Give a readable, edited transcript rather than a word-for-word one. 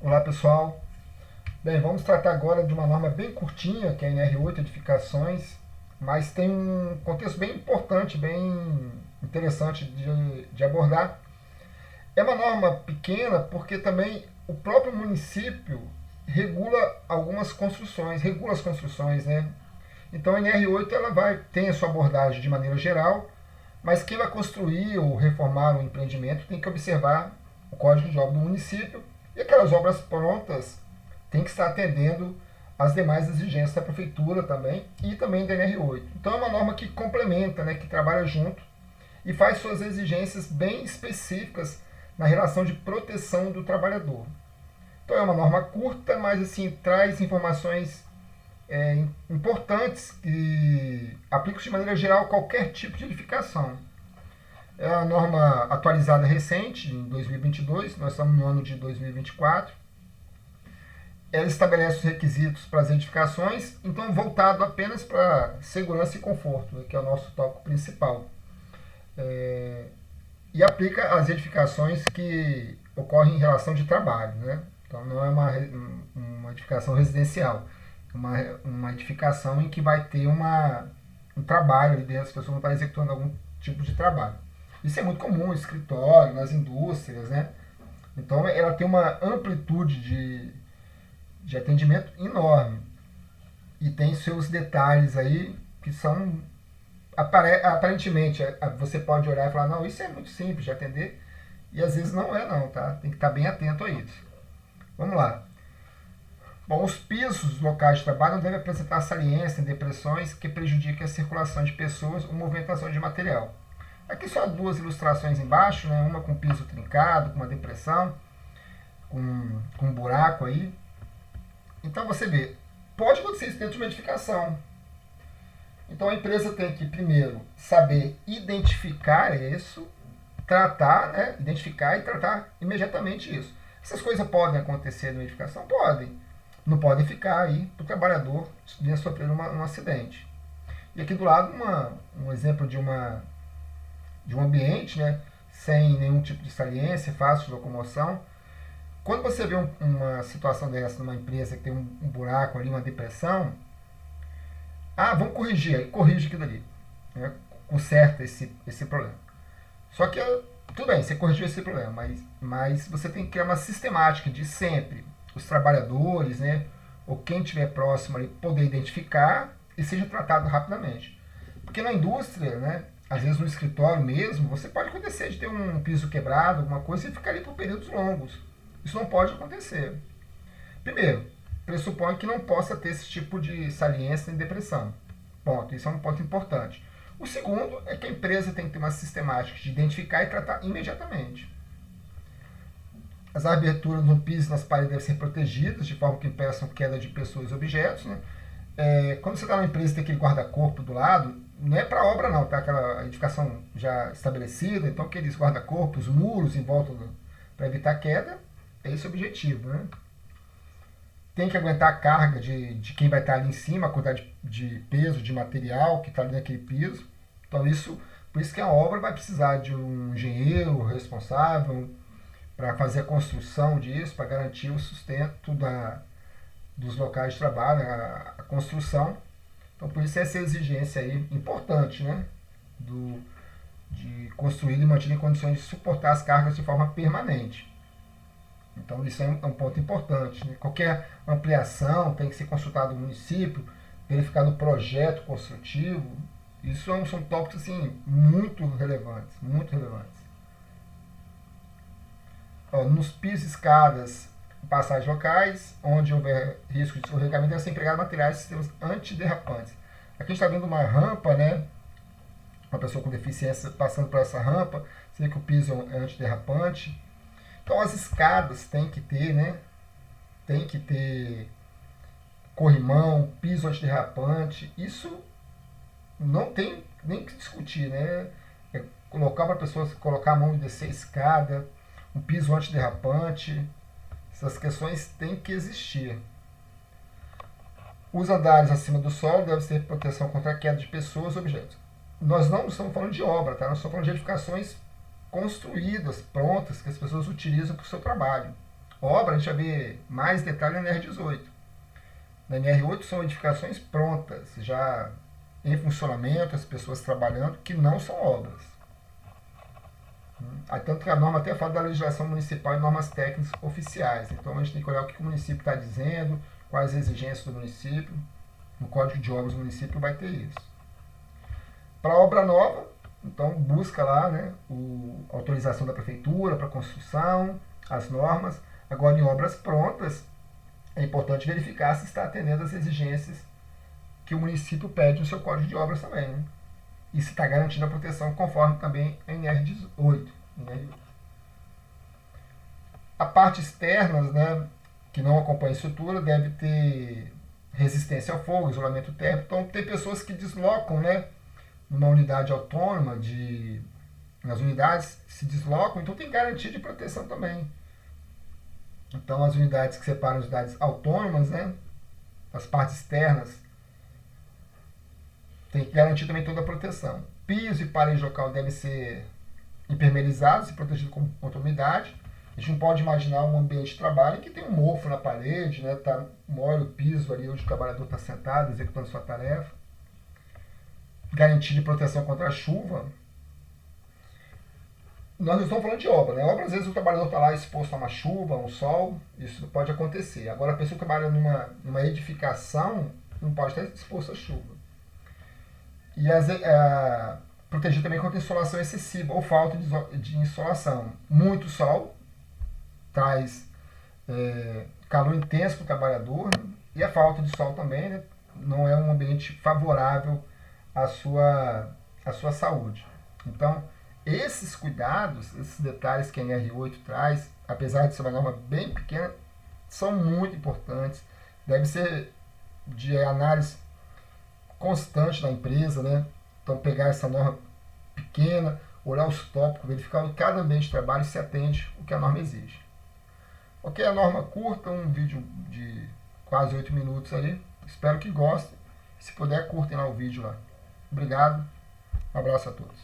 Olá pessoal, bem, vamos tratar agora de uma norma bem curtinha, que é a NR8, edificações, mas tem um contexto bem importante, bem interessante de abordar. É uma norma pequena porque também o próprio município regula as construções, né? Então a NR8 tem a sua abordagem de maneira geral, mas quem vai construir ou reformar um empreendimento tem que observar o Código de Obra do município e aquelas obras prontas tem que estar atendendo às demais exigências da prefeitura também e também da NR8. Então é uma norma que complementa, né, que trabalha junto e faz suas exigências bem específicas na relação de proteção do trabalhador. Então é uma norma curta, mas assim traz informações importantes que aplicam de maneira geral a qualquer tipo de edificação. É a norma atualizada recente, em 2022, nós estamos no ano de 2024. Ela estabelece os requisitos para as edificações, então voltado apenas para segurança e conforto, que é o nosso tópico principal. E aplica às edificações que ocorrem em relação de trabalho, né? Então não é uma edificação residencial, é uma edificação em que vai ter um trabalho ali dentro, as pessoas vão estar executando algum tipo de trabalho. Isso é muito comum no escritório, nas indústrias, né? Então ela tem uma amplitude de atendimento enorme e tem seus detalhes aí que são aparentemente você pode olhar e falar, não, isso é muito simples de atender, e às vezes não é não, tá? Tem que estar bem atento a isso. Vamos lá. Bom, os pisos dos locais de trabalho não devem apresentar saliência em depressões que prejudiquem a circulação de pessoas ou movimentação de material. Aqui só duas ilustrações embaixo, né? Uma com piso trincado, com uma depressão, com um buraco aí. Então você vê, pode acontecer isso dentro de uma edificação. Então a empresa tem que primeiro saber identificar isso, tratar, né? Identificar e tratar imediatamente isso. Essas coisas podem acontecer na edificação? Podem. Não podem ficar aí para o trabalhador vir a sofrer um acidente. E aqui do lado um exemplo de um ambiente, né? Sem nenhum tipo de saliência, fácil de locomoção. Quando você vê uma situação dessa numa empresa que tem um buraco ali, uma depressão, vamos corrigir, aí corrige aquilo ali, né? Conserta esse problema. Só que, tudo bem, você corrigiu esse problema, mas você tem que criar uma sistemática de sempre os trabalhadores, né, ou quem estiver próximo ali, poder identificar e seja tratado rapidamente. Porque na indústria, né, às vezes no escritório mesmo, você pode acontecer de ter um piso quebrado, alguma coisa, e ficar ali por períodos longos. Isso não pode acontecer. Primeiro, pressupõe que não possa ter esse tipo de saliência em depressão. Ponto. Isso é um ponto importante. O segundo é que a empresa tem que ter uma sistemática de identificar e tratar imediatamente. As aberturas no piso e nas paredes devem ser protegidas, de forma que impeçam queda de pessoas e objetos. Né? Quando você está numa empresa e tem aquele guarda-corpo do lado, não é para obra não, tá? Aquela edificação já estabelecida, então aqueles guarda-corpos, muros em volta para evitar queda, é esse o objetivo, né? Tem que aguentar a carga de quem vai estar ali em cima, a quantidade de peso, de material que está ali naquele piso. Então por isso que a obra vai precisar de um engenheiro responsável para fazer a construção disso, para garantir o sustento dos locais de trabalho, a construção. Então por isso essa exigência aí importante, né? De construir e manter em condições de suportar as cargas de forma permanente. Então isso é um ponto importante. Né? Qualquer ampliação tem que ser consultado o município, verificado o projeto construtivo. Isso são tópicos assim, muito relevantes, muito relevantes. Nos pisos e escadas, passagens locais, onde houver risco de escorregamento, devem ser empregados materiais e sistemas antiderrapantes. Aqui a gente está vendo uma rampa, né? Uma pessoa com deficiência passando por essa rampa, você vê que o piso é antiderrapante. Então as escadas tem que ter, né? Tem que ter corrimão, piso antiderrapante. Isso não tem nem que discutir, né? É colocar para a pessoa colocar a mão e descer a escada, um piso antiderrapante. Essas questões têm que existir. Os andares acima do solo devem ter proteção contra a queda de pessoas e objetos. Nós não estamos falando de obra, tá? Nós estamos falando de edificações construídas, prontas, que as pessoas utilizam para o seu trabalho. Obra, a gente vai ver mais detalhe na NR18. Na NR8 são edificações prontas, já em funcionamento, as pessoas trabalhando, que não são obras. Tanto que a norma até fala da legislação municipal e normas técnicas oficiais. Então a gente tem que olhar o que o município está dizendo, quais as exigências do município. No Código de Obras do município vai ter isso. Para obra nova, então busca lá, né, a autorização da prefeitura para construção, as normas. Agora, em obras prontas, é importante verificar se está atendendo às exigências que o município pede no seu Código de Obras também, né? E se está garantindo a proteção conforme também a NR18. A parte externa, né, que não acompanha a estrutura, deve ter resistência ao fogo, isolamento térmico. Então, tem pessoas que deslocam, né, numa unidade autônoma, nas unidades se deslocam, então tem garantia de proteção também. Então, as unidades que separam as unidades autônomas, né, as partes externas, tem que garantir também toda a proteção. Piso e parede local devem ser impermeabilizados e protegidos contra umidade. A gente não pode imaginar um ambiente de trabalho em que tem um mofo na parede, né, tá, molha o piso ali onde o trabalhador está sentado, executando sua tarefa. Garantia de proteção contra a chuva. Nós não estamos falando de obra, né? Obra, às vezes o trabalhador está lá exposto a uma chuva, a um sol, isso pode acontecer. Agora, a pessoa que trabalha numa edificação não pode estar exposto à chuva. E proteger também contra insolação excessiva ou falta de insolação. Muito sol traz calor intenso para o trabalhador, né? E a falta de sol também, né, não é um ambiente favorável à sua saúde. Então, esses cuidados, esses detalhes que a NR8 traz, apesar de ser uma norma bem pequena, são muito importantes. Deve ser de análise constante da empresa, né? Então, pegar essa norma pequena, olhar os tópicos, verificar em cada ambiente de trabalho se atende o que a norma exige. Ok, a norma curta, um vídeo de quase 8 minutos aí. Espero que gostem. Se puder, curtem lá o vídeo lá. Obrigado. Um abraço a todos.